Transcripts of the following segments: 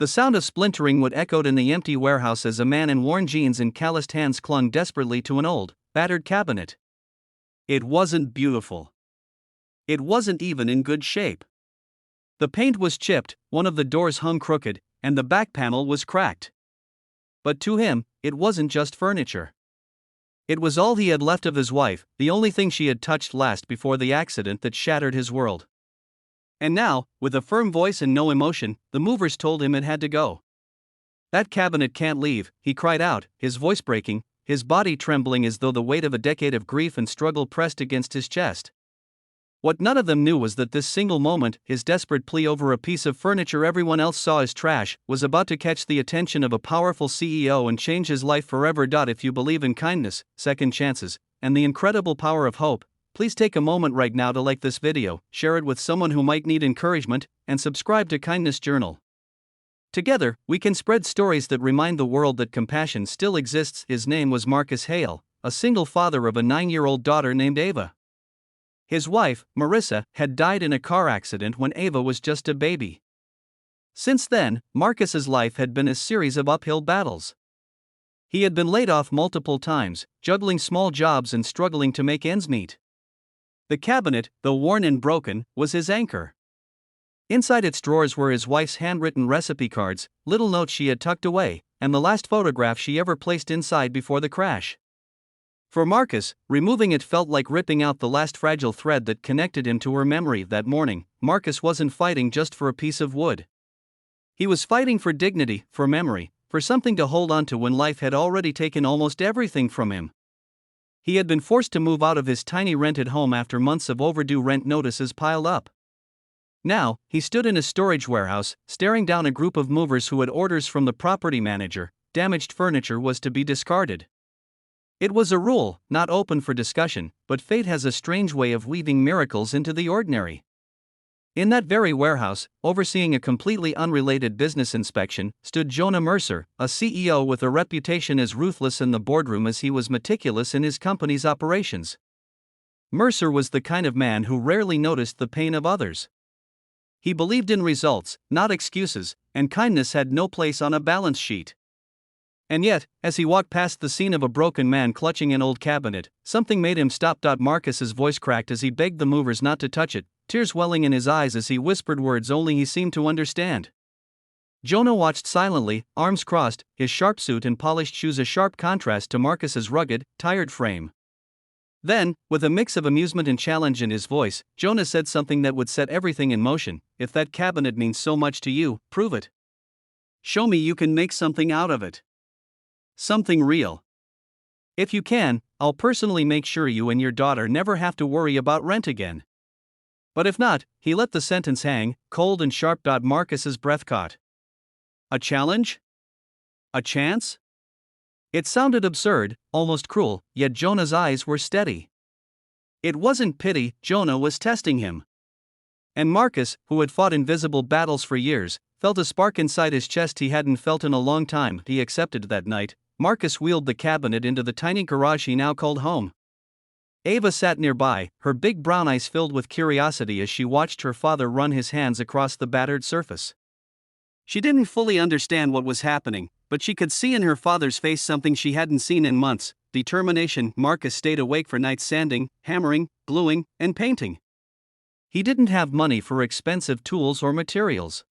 The sound of splintering wood echoed in the empty warehouse as a man in worn jeans and calloused hands clung desperately to an old, battered cabinet. It wasn't beautiful. It wasn't even in good shape. The paint was chipped, one of the doors hung crooked, and the back panel was cracked. But to him, it wasn't just furniture. It was all he had left of his wife, the only thing she had touched last before the accident that shattered his world. And now, with a firm voice and no emotion, the movers told him it had to go. "That cabinet can't leave," he cried out, his voice breaking, his body trembling as though the weight of a decade of grief and struggle pressed against his chest. What none of them knew was that this single moment, his desperate plea over a piece of furniture everyone else saw as trash, was about to catch the attention of a powerful CEO and change his life forever. If you believe in kindness, second chances, and the incredible power of hope, please take a moment right now to like this video, share it with someone who might need encouragement, and subscribe to Kindness Journal. Together, we can spread stories that remind the world that compassion still exists. His name was Marcus Hale, a single father of a 9-year-old daughter named Ava. His wife, Marissa, had died in a car accident when Ava was just a baby. Since then, Marcus's life had been a series of uphill battles. He had been laid off multiple times, juggling small jobs and struggling to make ends meet. The cabinet, though worn and broken, was his anchor. Inside its drawers were his wife's handwritten recipe cards, little notes she had tucked away, and the last photograph she ever placed inside before the crash. For Marcus, removing it felt like ripping out the last fragile thread that connected him to her memory. That morning, Marcus wasn't fighting just for a piece of wood. He was fighting for dignity, for memory, for something to hold on to when life had already taken almost everything from him. He had been forced to move out of his tiny rented home after months of overdue rent notices piled up. Now, he stood in a storage warehouse, staring down a group of movers who had orders from the property manager. Damaged furniture was to be discarded. It was a rule, not open for discussion, but fate has a strange way of weaving miracles into the ordinary. In that very warehouse, overseeing a completely unrelated business inspection, stood Jonah Mercer, a CEO with a reputation as ruthless in the boardroom as he was meticulous in his company's operations. Mercer was the kind of man who rarely noticed the pain of others. He believed in results, not excuses, and kindness had no place on a balance sheet. And yet, as he walked past the scene of a broken man clutching an old cabinet, something made him stop. Marcus's voice cracked as he begged the movers not to touch it, tears welling in his eyes as he whispered words only he seemed to understand. Jonah watched silently, arms crossed, his sharp suit and polished shoes a sharp contrast to Marcus's rugged, tired frame. Then, with a mix of amusement and challenge in his voice, Jonah said something that would set everything in motion. "If that cabinet means so much to you, prove it. Show me you can make something out of it. Something real. If you can, I'll personally make sure you and your daughter never have to worry about rent again. But if not," he let the sentence hang, cold and sharp. Marcus's breath caught. A challenge? A chance? It sounded absurd, almost cruel, yet Jonah's eyes were steady. It wasn't pity, Jonah was testing him. And Marcus, who had fought invisible battles for years, felt a spark inside his chest he hadn't felt in a long time. He accepted. That night, Marcus wheeled the cabinet into the tiny garage he now called home. Ava sat nearby, her big brown eyes filled with curiosity as she watched her father run his hands across the battered surface. She didn't fully understand what was happening, but she could see in her father's face something she hadn't seen in months: determination. Marcus stayed awake for nights sanding, hammering, gluing, and painting. He didn't have money for expensive tools or materials.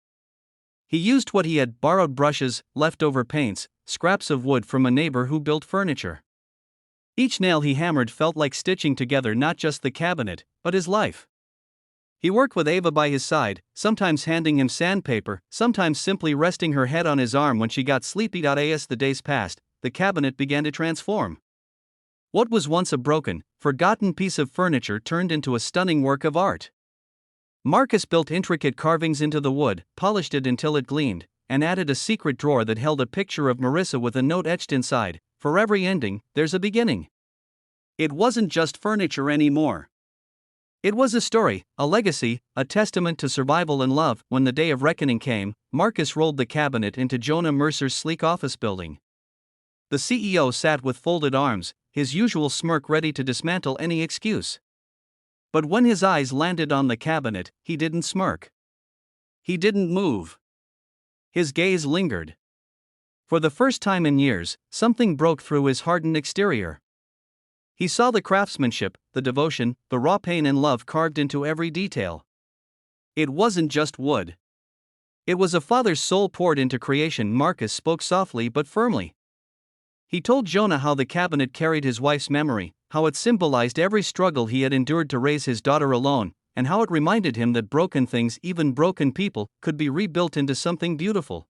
He used what he had: borrowed brushes, leftover paints, scraps of wood from a neighbor who built furniture. Each nail he hammered felt like stitching together not just the cabinet, but his life. He worked with Ava by his side, sometimes handing him sandpaper, sometimes simply resting her head on his arm when she got sleepy. As the days passed, the cabinet began to transform. What was once a broken, forgotten piece of furniture turned into a stunning work of art. Marcus built intricate carvings into the wood, polished it until it gleamed, and added a secret drawer that held a picture of Marissa with a note etched inside: "For every ending, there's a beginning." It wasn't just furniture anymore. It was a story, a legacy, a testament to survival and love. When the day of reckoning came, Marcus rolled the cabinet into Jonah Mercer's sleek office building. The CEO sat with folded arms, his usual smirk ready to dismantle any excuse. But when his eyes landed on the cabinet, he didn't smirk. He didn't move. His gaze lingered. For the first time in years, something broke through his hardened exterior. He saw the craftsmanship, the devotion, the raw pain and love carved into every detail. It wasn't just wood. It was a father's soul poured into creation. Marcus spoke softly but firmly. He told Jonah how the cabinet carried his wife's memory, how it symbolized every struggle he had endured to raise his daughter alone, and how it reminded him that broken things, even broken people, could be rebuilt into something beautiful.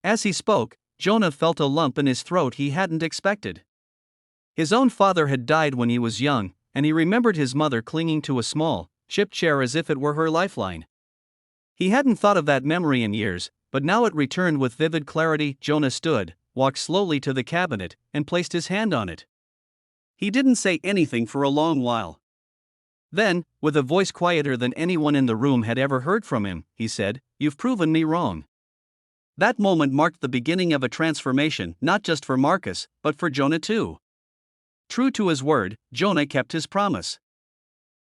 As he spoke, Jonah felt a lump in his throat he hadn't expected. His own father had died when he was young, and he remembered his mother clinging to a small, chipped chair as if it were her lifeline. He hadn't thought of that memory in years, but now it returned with vivid clarity. Jonah stood, walked slowly to the cabinet, and placed his hand on it. He didn't say anything for a long while. Then, with a voice quieter than anyone in the room had ever heard from him, he said, "You've proven me wrong." That moment marked the beginning of a transformation, not just for Marcus, but for Jonah too. True to his word, Jonah kept his promise.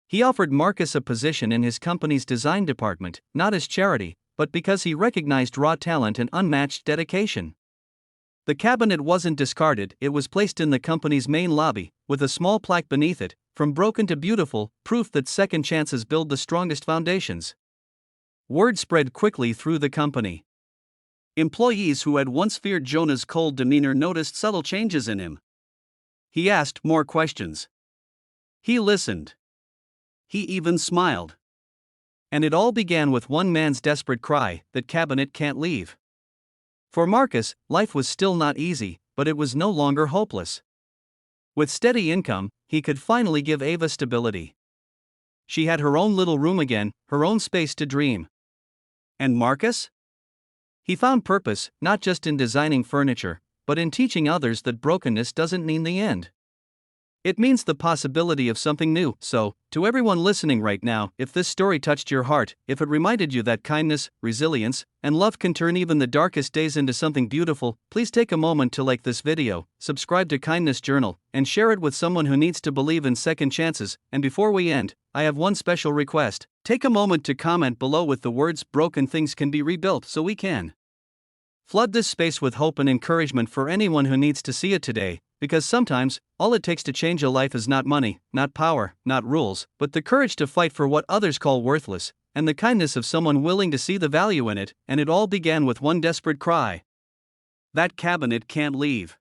He offered Marcus a position in his company's design department, not as charity, but because he recognized raw talent and unmatched dedication. The cabinet wasn't discarded, it was placed in the company's main lobby, with a small plaque beneath it, "From broken to beautiful, proof that second chances build the strongest foundations." Word spread quickly through the company. Employees who had once feared Jonah's cold demeanor noticed subtle changes in him. He asked more questions. He listened. He even smiled. And it all began with one man's desperate cry, "That cabinet can't leave." For Marcus, life was still not easy, but it was no longer hopeless. With steady income, he could finally give Ava stability. She had her own little room again, her own space to dream. And Marcus? He found purpose, not just in designing furniture, but in teaching others that brokenness doesn't mean the end. It means the possibility of something new. So, to everyone listening right now, if this story touched your heart, if it reminded you that kindness, resilience, and love can turn even the darkest days into something beautiful, please take a moment to like this video, subscribe to Kindness Journal, and share it with someone who needs to believe in second chances. And before we end, I have one special request. Take a moment to comment below with the words "Broken things can be rebuilt," so we can flood this space with hope and encouragement for anyone who needs to see it today, because sometimes, all it takes to change a life is not money, not power, not rules, but the courage to fight for what others call worthless, and the kindness of someone willing to see the value in it. And it all began with one desperate cry. That cabinet can't leave.